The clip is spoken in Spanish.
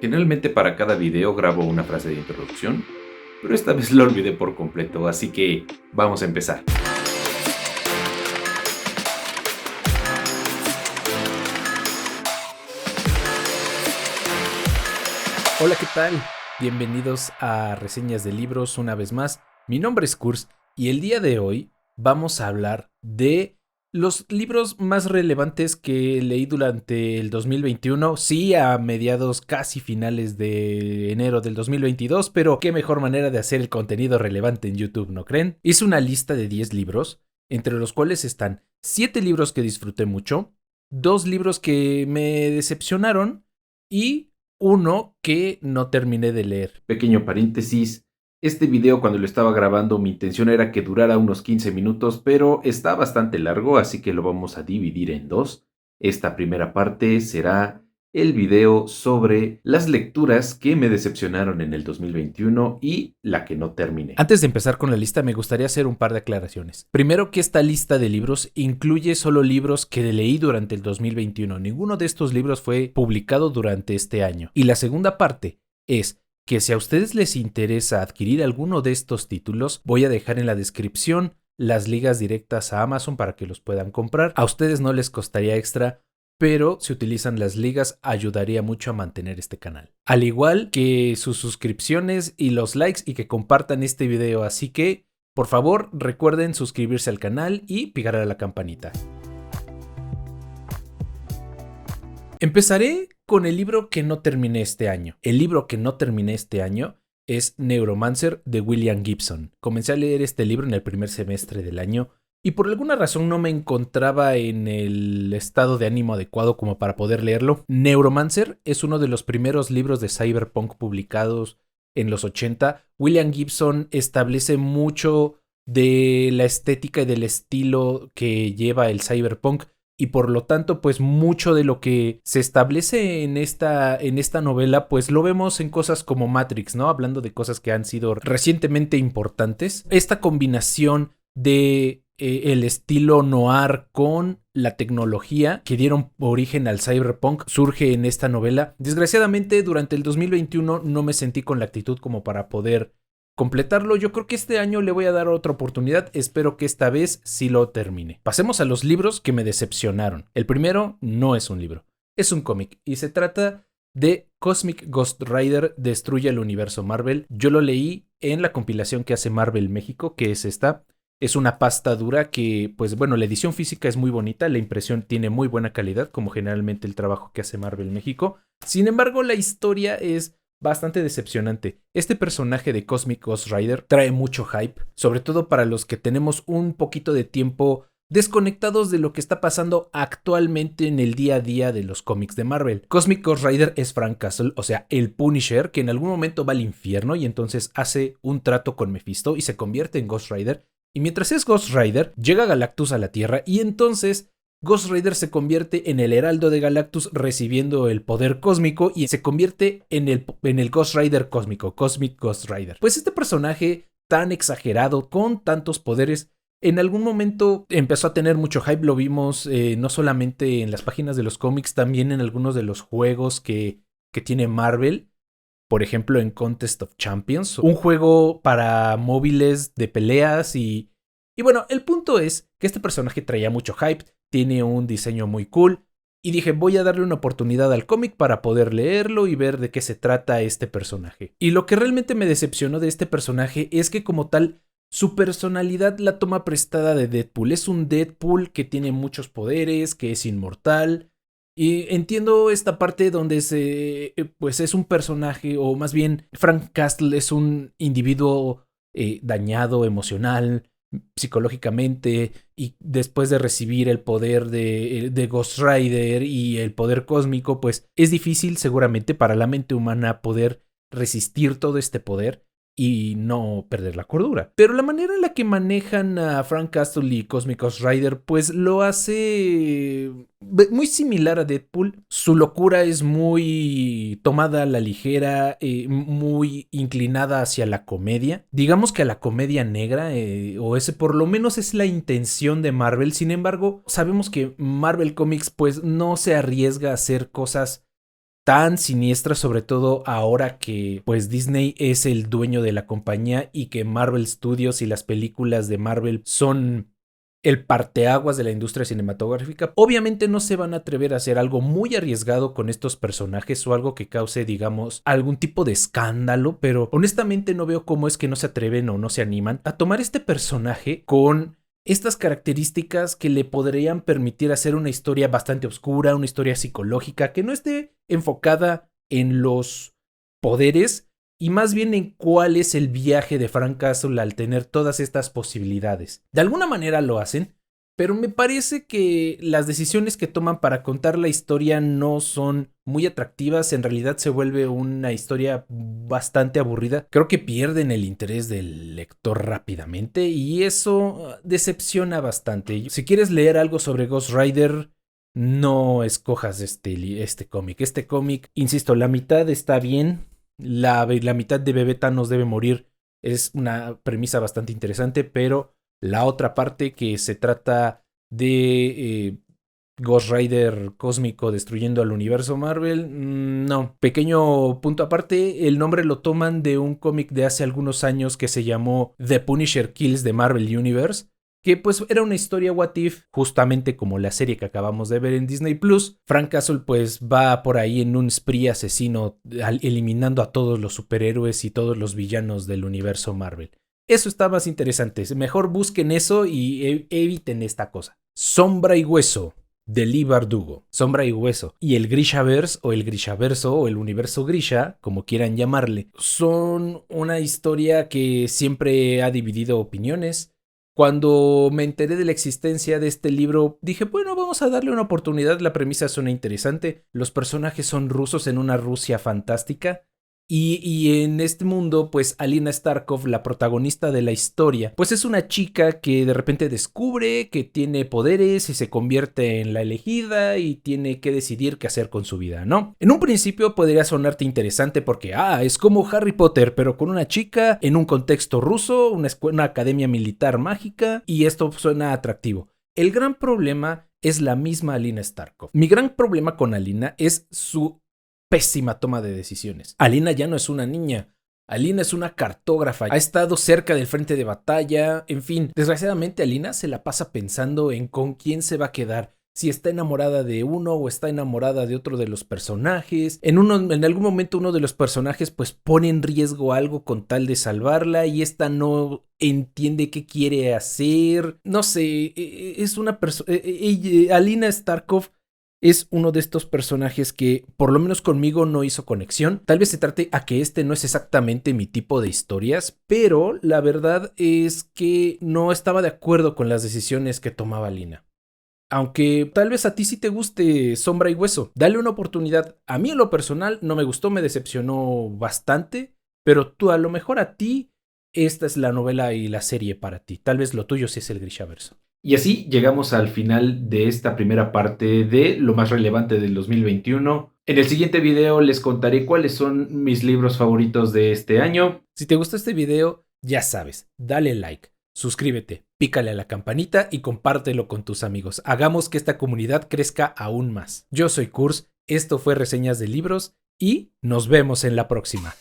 Generalmente para cada video grabo una frase de introducción, pero esta vez lo olvidé por completo, así que vamos a empezar. Hola, ¿qué tal? Bienvenidos a Reseñas de Libros una vez más. Mi nombre es Kurs y el día de hoy vamos a hablar de los libros más relevantes que leí durante el 2021, sí, a mediados casi finales de enero del 2022, pero qué mejor manera de hacer el contenido relevante en YouTube, ¿no creen? Hice una lista de 10 libros, entre los cuales están 7 libros que disfruté mucho, 2 libros que me decepcionaron y uno que no terminé de leer. Pequeño paréntesis, este video cuando lo estaba grabando mi intención era que durara unos 15 minutos, pero está bastante largo, así que lo vamos a dividir en dos. Esta primera parte será el video sobre las lecturas que me decepcionaron en el 2021 y la que no terminé. Antes de empezar con la lista, me gustaría hacer un par de aclaraciones. Primero, que esta lista de libros incluye solo libros que leí durante el 2021. Ninguno de estos libros fue publicado durante este año. Y la segunda parte es que si a ustedes les interesa adquirir alguno de estos títulos, voy a dejar en la descripción las ligas directas a Amazon para que los puedan comprar. A ustedes no les costaría extra, pero si utilizan las ligas ayudaría mucho a mantener este canal. Al igual que sus suscripciones y los likes y que compartan este video, así que por favor recuerden suscribirse al canal y picar a la campanita. Empezaré con el libro que no terminé este año. El libro que no terminé este año es Neuromancer de William Gibson. Comencé a leer este libro en el primer semestre del año y por alguna razón no me encontraba en el estado de ánimo adecuado como para poder leerlo. Neuromancer es uno de los primeros libros de cyberpunk publicados en los 80. William Gibson establece mucho de la estética y del estilo que lleva el cyberpunk y por lo tanto pues mucho de lo que se establece en esta novela pues lo vemos en cosas como Matrix, ¿no? Hablando de cosas que han sido recientemente importantes. Esta combinación de el estilo noir con la tecnología que dieron origen al cyberpunk surge en esta novela. Desgraciadamente durante el 2021 no me sentí con la actitud como para poder completarlo. Yo creo que este año le voy a dar otra oportunidad. Espero que esta vez sí lo termine. Pasemos a los libros que me decepcionaron. El primero no es un libro, es un cómic y se trata de Cosmic Ghost Rider Destruye el Universo Marvel. Yo lo leí en la compilación que hace Marvel México, que es esta. Es una pasta dura que, pues bueno, la edición física es muy bonita, la impresión tiene muy buena calidad, como generalmente el trabajo que hace Marvel México. Sin embargo, la historia es bastante decepcionante. Este personaje de Cosmic Ghost Rider trae mucho hype, sobre todo para los que tenemos un poquito de tiempo desconectados de lo que está pasando actualmente en el día a día de los cómics de Marvel. Cosmic Ghost Rider es Frank Castle, o sea, el Punisher, que en algún momento va al infierno y entonces hace un trato con Mephisto y se convierte en Ghost Rider. Y mientras es Ghost Rider, llega Galactus a la Tierra y entonces Ghost Rider se convierte en el heraldo de Galactus recibiendo el poder cósmico y se convierte en el Ghost Rider cósmico, Cosmic Ghost Rider. Pues este personaje tan exagerado, con tantos poderes, en algún momento empezó a tener mucho hype. Lo vimos no solamente en las páginas de los cómics, también en algunos de los juegos que tiene Marvel. Por ejemplo, en Contest of Champions, un juego para móviles de peleas y bueno, el punto es que este personaje traía mucho hype, tiene un diseño muy cool y dije voy a darle una oportunidad al cómic para poder leerlo y ver de qué se trata este personaje. Y lo que realmente me decepcionó de este personaje es que como tal su personalidad la toma prestada de Deadpool. Es un Deadpool que tiene muchos poderes, que es inmortal. Y entiendo esta parte donde pues es un personaje, o más bien Frank Castle es un individuo dañado emocional, psicológicamente, y después de recibir el poder de Ghost Rider y el poder cósmico, pues es difícil seguramente para la mente humana poder resistir todo este poder y no perder la cordura. Pero la manera en la que manejan a Frank Castle y Cosmic Ghost Rider pues lo hace muy similar a Deadpool. Su locura es muy tomada a la ligera, muy inclinada hacia la comedia. Digamos que a la comedia negra, o ese por lo menos es la intención de Marvel. Sin embargo, sabemos que Marvel Comics pues no se arriesga a hacer cosas tan siniestra, sobre todo ahora que pues Disney es el dueño de la compañía y que Marvel Studios y las películas de Marvel son el parteaguas de la industria cinematográfica. Obviamente no se van a atrever a hacer algo muy arriesgado con estos personajes o algo que cause, digamos, algún tipo de escándalo, pero honestamente no veo cómo es que no se atreven o no se animan a tomar este personaje con estas características que le podrían permitir hacer una historia bastante oscura, una historia psicológica, que no esté enfocada en los poderes y más bien en cuál es el viaje de Frank Castle al tener todas estas posibilidades. De alguna manera lo hacen, pero me parece que las decisiones que toman para contar la historia no son muy atractivas. En realidad se vuelve una historia bastante aburrida. Creo que pierden el interés del lector rápidamente y eso decepciona bastante. Si quieres leer algo sobre Ghost Rider, no escojas este cómic. Este cómic, insisto, la mitad está bien. La mitad de bebé Thanos debe morir es una premisa bastante interesante, pero la otra parte que se trata de Ghost Rider cósmico destruyendo al universo Marvel, no. Pequeño punto aparte, el nombre lo toman de un cómic de hace algunos años que se llamó The Punisher Kills the Marvel Universe, que pues era una historia what if, justamente como la serie que acabamos de ver en Disney Plus. Frank Castle pues va por ahí en un spree asesino eliminando a todos los superhéroes y todos los villanos del universo Marvel. Eso está más interesante, mejor busquen eso y eviten esta cosa. Sombra y Hueso, de Leigh Bardugo. Sombra y Hueso y el Grishaverse o el Grishaverso o el universo Grisha, como quieran llamarle, son una historia que siempre ha dividido opiniones. Cuando me enteré de la existencia de este libro, dije, bueno, vamos a darle una oportunidad, la premisa suena interesante, los personajes son rusos en una Rusia fantástica, y en este mundo, pues Alina Starkov, la protagonista de la historia, pues es una chica que de repente descubre que tiene poderes y se convierte en la elegida y tiene que decidir qué hacer con su vida, ¿no? En un principio podría sonarte interesante porque, es como Harry Potter, pero con una chica en un contexto ruso, una academia militar mágica, y esto suena atractivo. El gran problema es la misma Alina Starkov. Mi gran problema con Alina es su pésima toma de decisiones. Alina ya no es una niña. Alina es una cartógrafa. Ha estado cerca del frente de batalla. En fin, desgraciadamente Alina se la pasa pensando en con quién se va a quedar. Si está enamorada de uno o está enamorada de otro de los personajes. En algún momento uno de los personajes pues pone en riesgo algo con tal de salvarla y esta no entiende qué quiere hacer. No sé, es una persona... Alina Starkov es uno de estos personajes que por lo menos conmigo no hizo conexión. Tal vez se trate a que este no es exactamente mi tipo de historias, pero la verdad es que no estaba de acuerdo con las decisiones que tomaba Lina. Aunque tal vez a ti sí te guste Sombra y Hueso, dale una oportunidad. A mí en lo personal no me gustó, me decepcionó bastante, pero tú a lo mejor a ti esta es la novela y la serie para ti. Tal vez lo tuyo sí es el Grishaverso. Y así llegamos al final de esta primera parte de lo más relevante del 2021. En el siguiente video les contaré cuáles son mis libros favoritos de este año. Si te gustó este video, ya sabes, dale like, suscríbete, pícale a la campanita y compártelo con tus amigos. Hagamos que esta comunidad crezca aún más. Yo soy Kurs, esto fue Reseñas de Libros y nos vemos en la próxima.